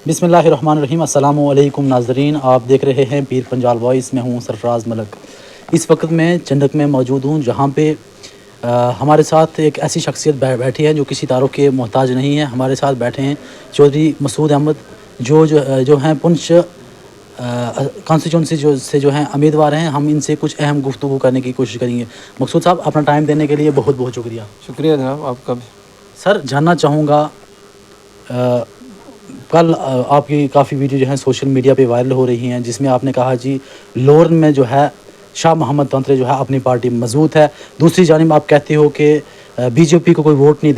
بسم اللہ الرحمن الرحیم۔ السلام علیکم ناظرین، آپ دیکھ رہے ہیں پیر پنجال وائس۔ میں ہوں سرفراز ملک۔ اس وقت میں چندک میں موجود ہوں جہاں پہ ہمارے ساتھ ایک ایسی شخصیت بیٹھی ہے جو کسی تعارف کے محتاج نہیں ہے۔ ہمارے ساتھ بیٹھے ہیں چودھری مسعود احمد جو ہیں پنچ کانسٹیچوئنسی سے جو ہیں امیدوار ہیں۔ ہم ان سے کچھ اہم گفتگو کرنے کی کوشش کریں گے۔ مقصود صاحب، اپنا ٹائم دینے کے لیے بہت بہت شکریہ۔ شکریہ جناب، آپ کا بھی۔ سر، جاننا چاہوں گا، کل آپ کی کافی ویڈیو جو ہیں سوشل میڈیا پہ وائرل ہو رہی ہیں جس میں آپ نے کہا جی لورن میں جو ہے شاہ محمد تانترے جو ہے اپنی پارٹی مضبوط ہے، دوسری جانب آپ کہتے ہو کہ بی جے پی کو کوئی ووٹ نہیں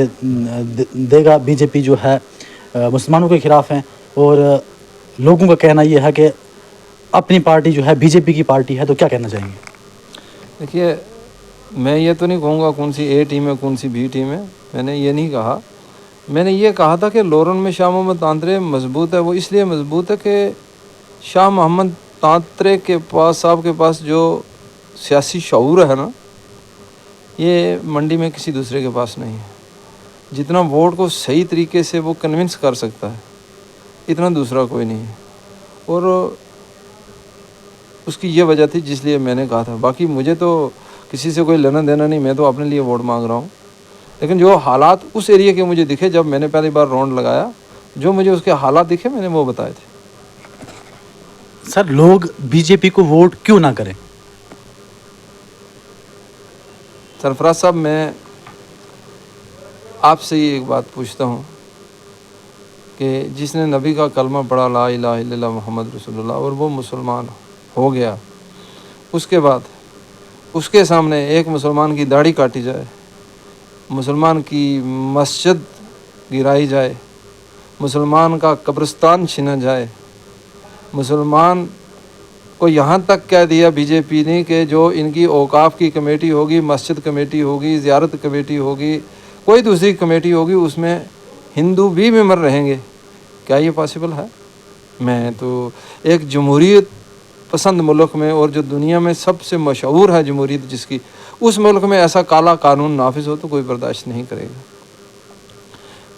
دے گا، بی جے پی جو ہے مسلمانوں کے خلاف ہیں، اور لوگوں کا کہنا یہ ہے کہ اپنی پارٹی جو ہے بی جے پی کی پارٹی ہے، تو کیا کہنا چاہیں گے؟ دیکھیے، میں یہ تو نہیں کہوں گا کون سی اے ٹیم ہے کون سی بی ٹیم ہے، میں نے یہ نہیں کہا۔ میں نے یہ کہا تھا کہ لورن میں شاہ محمد تانترے مضبوط ہے۔ وہ اس لیے مضبوط ہے کہ شاہ محمد تانترے کے پاس، صاحب کے پاس جو سیاسی شعور ہے نا، یہ منڈی میں کسی دوسرے کے پاس نہیں ہے۔ جتنا ووٹ کو صحیح طریقے سے وہ کنونس کر سکتا ہے، اتنا دوسرا کوئی نہیں ہے، اور اس کی یہ وجہ تھی جس لیے میں نے کہا تھا۔ باقی مجھے تو کسی سے کوئی لینا دینا نہیں، میں تو اپنے لیے ووٹ مانگ رہا ہوں۔ لیکن جو حالات اس ایریے کے مجھے دکھے جب میں نے پہلی بار راؤنڈ لگایا، جو مجھے اس کے حالات دکھے میں نے وہ بتائے تھے۔ سر، لوگ بی جے پی کو ووٹ کیوں نہ کریں؟ سرفراز صاحب، میں آپ سے یہ ایک بات پوچھتا ہوں کہ جس نے نبی کا کلمہ پڑھا لا الہ الا اللہ محمد رسول اللہ اور وہ مسلمان ہو گیا، اس کے بعد اس کے سامنے ایک مسلمان کی داڑھی کاٹی جائے، مسلمان کی مسجد گرائی جائے، مسلمان کا قبرستان چھینا جائے، مسلمان کو یہاں تک کہہ دیا بی جے پی نے کہ جو ان کی اوقاف کی کمیٹی ہوگی، مسجد کمیٹی ہوگی، زیارت کمیٹی ہوگی، کوئی دوسری کمیٹی ہوگی، اس میں ہندو بھی ممبر رہیں گے۔ کیا یہ پاسبل ہے؟ میں تو ایک جمہوریت پسند ملک میں، اور جو دنیا میں سب سے مشہور ہے جمہوریت جس کی، اس ملک میں ایسا کالا قانون نافذ ہو تو کوئی برداشت نہیں کرے گا۔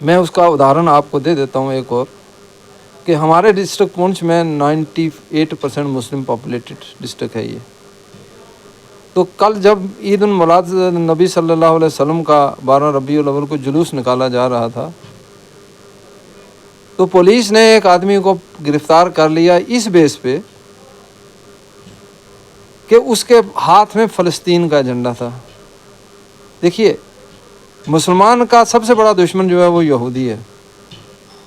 میں اس کا ادھارن آپ کو دے دیتا ہوں ایک اور، کہ ہمارے ڈسٹرکٹ پونچھ میں 98% مسلم پاپولیٹڈ ڈسٹرکٹ ہے یہ۔ تو کل جب عید المولاد نبی صلی اللہ علیہ وسلم کا 12 ربیع الاول کو جلوس نکالا جا رہا تھا، تو پولیس نے ایک آدمی کو گرفتار کر لیا اس بیس پہ کہ اس کے ہاتھ میں فلسطین کا ایجنڈا تھا۔ دیکھیے، مسلمان کا سب سے بڑا دشمن جو ہے وہ یہودی ہے،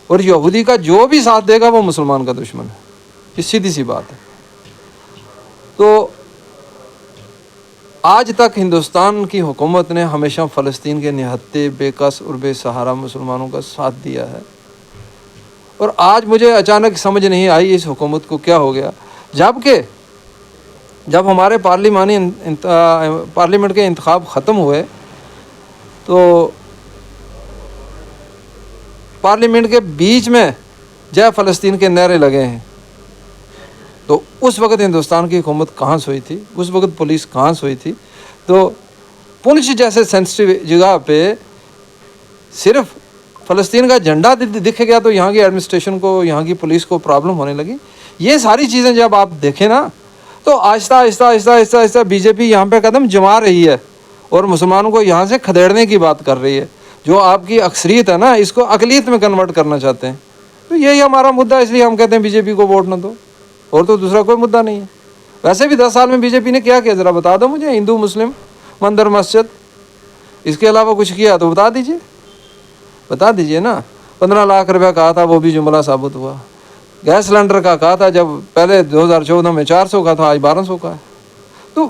اور یہودی کا جو بھی ساتھ دے گا وہ مسلمان کا دشمن ہے۔ یہ سیدھی سی بات ہے۔ تو آج تک ہندوستان کی حکومت نے ہمیشہ فلسطین کے نہتے، بے کس اور بے سہارا مسلمانوں کا ساتھ دیا ہے، اور آج مجھے اچانک سمجھ نہیں آئی اس حکومت کو کیا ہو گیا، جبکہ جب ہمارے پارلیمنٹ کے انتخاب ختم ہوئے تو پارلیمنٹ کے بیچ میں جے فلسطین کے نعرے لگے ہیں، تو اس وقت ہندوستان کی حکومت کہاں سوئی تھی؟ اس وقت پولیس کہاں سوئی تھی؟ تو پنچ جیسے سینسٹیو جگہ پہ صرف فلسطین کا جھنڈا دکھ گیا تو یہاں کی ایڈمنسٹریشن کو، یہاں کی پولیس کو پرابلم ہونے لگی۔ یہ ساری چیزیں جب آپ دیکھیں نا، تو آہستہ آہستہ آہستہ آہستہ آہستہ بی جے پی یہاں پہ قدم جما رہی ہے اور مسلمانوں کو یہاں سے کھدیڑنے کی بات کر رہی ہے۔ جو آپ کی اکثریت ہے نا، اس کو اقلیت میں کنورٹ کرنا چاہتے ہیں۔ تو یہی ہمارا مدعا، اس لیے ہم کہتے ہیں بی جے پی کو ووٹ نہ دو، اور تو دوسرا کوئی مدعا نہیں ہے۔ ویسے بھی 10 سال میں بی جے پی نے کیا ذرا بتا دو مجھے، ہندو مسلم مندر مسجد، اس کے علاوہ کچھ کیا تو بتا دیجئے نا۔ 15 لاکھ روپے کہا تھا، وہ بھی جملہ ثابت ہوا۔ گیس سلنڈر کا کہا تھا جب پہلے 2014 میں 400 کا تھا، آج 1200 کا ہے۔ تو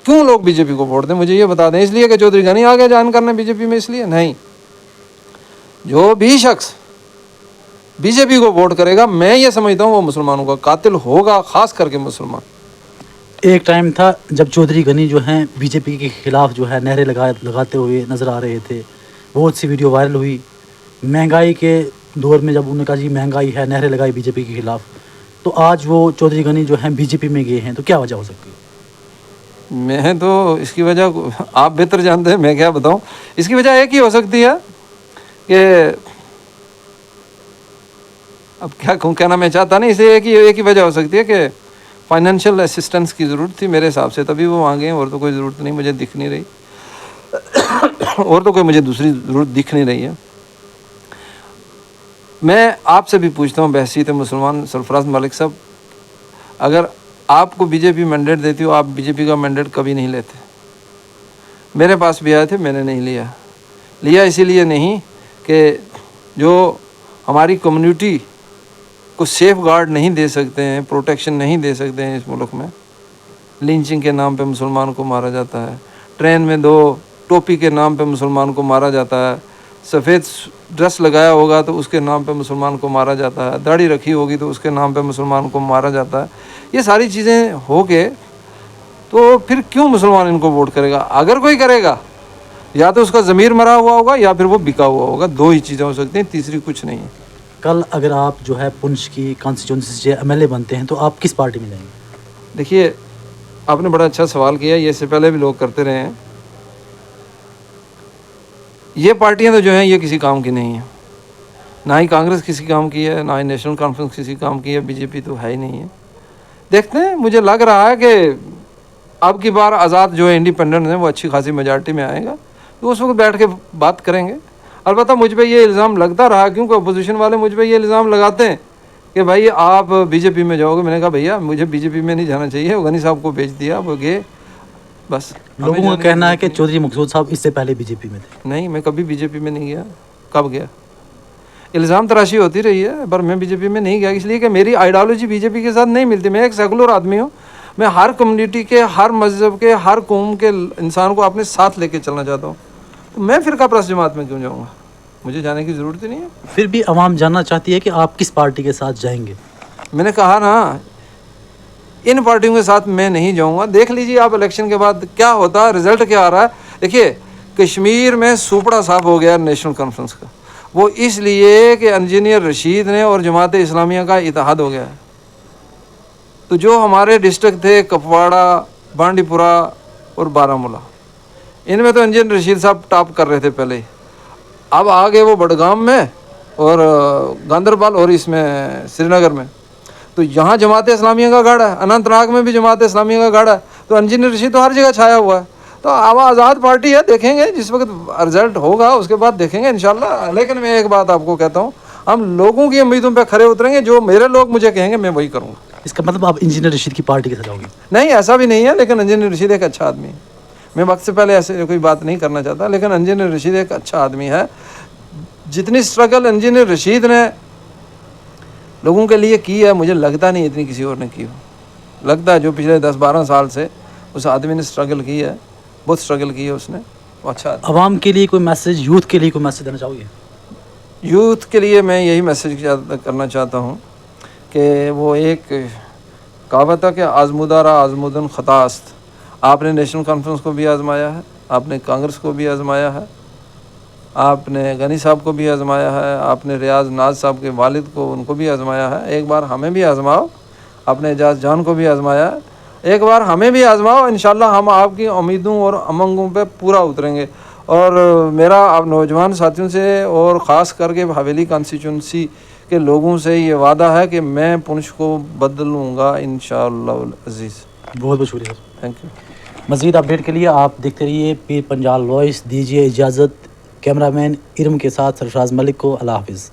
کیوں لوگ بی جے پی کو ووٹ دیں؟ مجھے یہ بتا دیں۔ اس لیے کہ چودھری غنی آگے جان کرنا بی جے پی میں؟ اس لیے نہیں۔ جو بھی شخص بی جے پی کو ووٹ کرے گا، میں یہ سمجھتا ہوں وہ مسلمانوں کا قاتل ہوگا، خاص کر کے مسلمان۔ ایک ٹائم تھا جب چودھری غنی جو ہیں بی جے پی کے خلاف جو ہے نعرے لگاتے ہوئے نظر آ رہے تھے، بہت سی ویڈیو وائرل ہوئی۔ مہنگائی کے دور میں جب انہوں نے کہا جی مہنگائی ہے، نعرے لگائی بی جے پی کے خلاف، تو آج وہ چودھری غنی جو ہیں بی جے پی میں گئے ہیں، تو کیا وجہ ہو سکتی ہے؟ میں تو اس کی وجہ آپ بہتر جانتے ہیں، میں کیا بتاؤں۔ اس کی وجہ ایک ہی ہو سکتی ہے کہ اب کیا کہنا میں چاہتا نہیں، اسے ایک ہی وجہ ہو سکتی ہے کہ فائنینشیل اسسٹنس کی ضرورت تھی میرے حساب سے، تبھی وہ وہاں گئے، اور تو کوئی ضرورت نہیں مجھے دکھ نہیں رہی، اور تو کوئی مجھے دوسری ضرورت دکھ نہیں رہی ہے۔ میں آپ سے بھی پوچھتا ہوں بحیثیت مسلمان سرفراز ملک صاحب، اگر آپ کو بی جے پی مینڈیٹ دیتی ہو، آپ بی جے پی کا مینڈیٹ کبھی نہیں لیتے۔ میرے پاس بھی آئے تھے، میں نے نہیں لیا اسی لیے نہیں کہ جو ہماری کمیونٹی کو سیف گارڈ نہیں دے سکتے ہیں، پروٹیکشن نہیں دے سکتے ہیں اس ملک میں۔ لنچنگ کے نام پہ مسلمان کو مارا جاتا ہے، ٹرین میں 2 ٹوپی کے نام پہ مسلمان کو مارا جاتا ہے، سفید ڈریس لگایا ہوگا تو اس کے نام پہ مسلمان کو مارا جاتا ہے، داڑھی رکھی ہوگی تو اس کے نام پہ مسلمان کو مارا جاتا ہے۔ یہ ساری چیزیں ہو کے تو پھر کیوں مسلمان ان کو ووٹ کرے گا؟ اگر کوئی کرے گا یا تو اس کا ضمیر مرا ہوا ہوگا یا پھر وہ بکا ہوا ہوگا، 2 ہی چیزیں ہو سکتی ہیں، تیسری کچھ نہیں ہے۔ کل اگر آپ جو ہے پنچ کی کانسٹیچوئنسی سے MLA بنتے ہیں تو آپ کس پارٹی میں جائیں گے؟ دیکھیے، آپ نے بڑا اچھا سوال کیا، یہ اس سے پہلے بھی لوگ کرتے رہے ہیں۔ یہ پارٹیاں تو جو ہیں یہ کسی کام کی نہیں ہیں، نہ ہی کانگریس کسی کام کی ہے، نہ ہی نیشنل کانفرنس کسی کام کی ہے، بی جے پی تو ہے ہی نہیں ہے۔ دیکھتے ہیں، مجھے لگ رہا ہے کہ اب کی بار آزاد جو ہے انڈیپینڈنٹ ہیں وہ اچھی خاصی میجارٹی میں آئے گا، تو اس وقت بیٹھ کے بات کریں گے۔ البتہ مجھ پہ یہ الزام لگتا رہا، کیونکہ اپوزیشن والے مجھ پہ یہ الزام لگاتے ہیں کہ بھائی آپ بی جے پی میں جاؤ گے۔ میں نے کہا بھیا مجھے بی جے پی میں نہیں جانا چاہیے، غنی صاحب کو بھیج دیا، وہ گئے بس۔ لوگوں کا کہنا ہے کہ چودھری مقصود صاحب اس سے پہلے بی جے پی میں تھے۔ نہیں، میں کبھی بی جے پی میں نہیں گیا۔ کب گیا؟ الزام تراشی ہوتی رہی ہے، پر میں بی جے پی میں نہیں گیا، اس لیے کہ میری آئیڈیالوجی بی جے پی کے ساتھ نہیں ملتی۔ میں ایک سیکولر آدمی ہوں، میں ہر کمیونٹی کے، ہر مذہب کے، ہر قوم کے انسان کو اپنے ساتھ لے کے چلنا چاہتا ہوں، تو میں فرقہ پرست جماعت میں کیوں جاؤں گا؟ مجھے جانے کی ضرورت ہی نہیں ہے۔ پھر بھی عوام جاننا چاہتی ہے کہ آپ کس پارٹی کے ساتھ جائیں گے؟ میں نے کہا نا، ان پارٹیوں کے ساتھ میں نہیں جاؤں گا۔ دیکھ لیجیے آپ الیکشن کے بعد کیا ہوتا ہے، رزلٹ کیا آ رہا ہے۔ دیکھیے، کشمیر میں سوپڑا صاف ہو گیا نیشنل کانفرنس کا، وہ اس لیے کہ انجینئر رشید نے اور جماعت اسلامیہ کا اتحاد ہو گیا ہے۔ تو جو ہمارے ڈسٹرکٹ تھے کپواڑہ، بانڈی پورہ اور بارہمولہ، ان میں تو انجینئر رشید صاحب ٹاپ کر رہے تھے پہلے، اب آگے وہ بڈگام میں اور گاندربل اور اس میں سری نگر میں، تو یہاں جماعت اسلامیہ کا گڑھ ہے، اننت ناگ میں بھی جماعت اسلامیہ کا گڑھ ہے، تو انجینئر رشید تو ہر جگہ چھایا ہوا ہے۔ تو اب آزاد پارٹی ہے، دیکھیں گے جس وقت رزلٹ ہوگا اس کے بعد دیکھیں گے انشاءاللہ۔ لیکن میں ایک بات آپ کو کہتا ہوں، ہم لوگوں کی امیدوں پہ کھرے اتریں گے، جو میرے لوگ مجھے کہیں گے میں وہی کروں گا۔ اس کا مطلب آپ انجینئر رشید کی پارٹی کے ساتھ جاؤ گے؟ نہیں، ایسا بھی نہیں ہے، لیکن انجینئر رشید ایک اچھا آدمی ہے۔ میں وقت سے پہلے ایسے کوئی بات نہیں کرنا چاہتا، لیکن انجینئر رشید ایک اچھا آدمی ہے۔ جتنی سٹرگل انجینئر رشید نے لوگوں کے لیے کی ہے، مجھے لگتا نہیں اتنی کسی اور نے کی ہو۔ لگتا ہے جو پچھلے 10-12 سال سے اس آدمی نے سٹرگل کی ہے، بہت سٹرگل کی ہے اس نے، وہ اچھا آدمی۔ عوام کے لیے کوئی میسج، یوتھ کے لیے کوئی میسج دینا چاہو گے؟ یوتھ کے لیے میں یہی میسج کرنا چاہتا ہوں کہ وہ ایک کہاوت ہے کہ آزمودہ را آزمودن خطا است۔ آپ نے نیشنل کانفرنس کو بھی آزمایا ہے، آپ نے کانگریس کو بھی آزمایا ہے، آپ نے غنی صاحب کو بھی آزمایا ہے، آپ نے ریاض ناز صاحب کے والد کو، ان کو بھی آزمایا ہے۔ ایک بار ہمیں بھی آزماؤ، اپنے اعجاز جان کو بھی آزمایا ہے، ایک بار ہمیں بھی آزماؤ، انشاءاللہ ہم آپ کی امیدوں اور امنگوں پہ پورا اتریں گے۔ اور میرا آپ نوجوان ساتھیوں سے اور خاص کر کے حویلی کانسٹیچوئنسی کے لوگوں سے یہ وعدہ ہے کہ میں پنچ کو بدلوں گا انشاءاللہ العزیز۔ بہت بہت شکریہ۔ Thank you. مزید اپڈیٹ کے لیے آپ دیکھتے رہیے پیر پنجال وائس۔ دیجیے اجازت کیمرہ مین ارم کے ساتھ سرفراز ملک کو۔ اللہ حافظ۔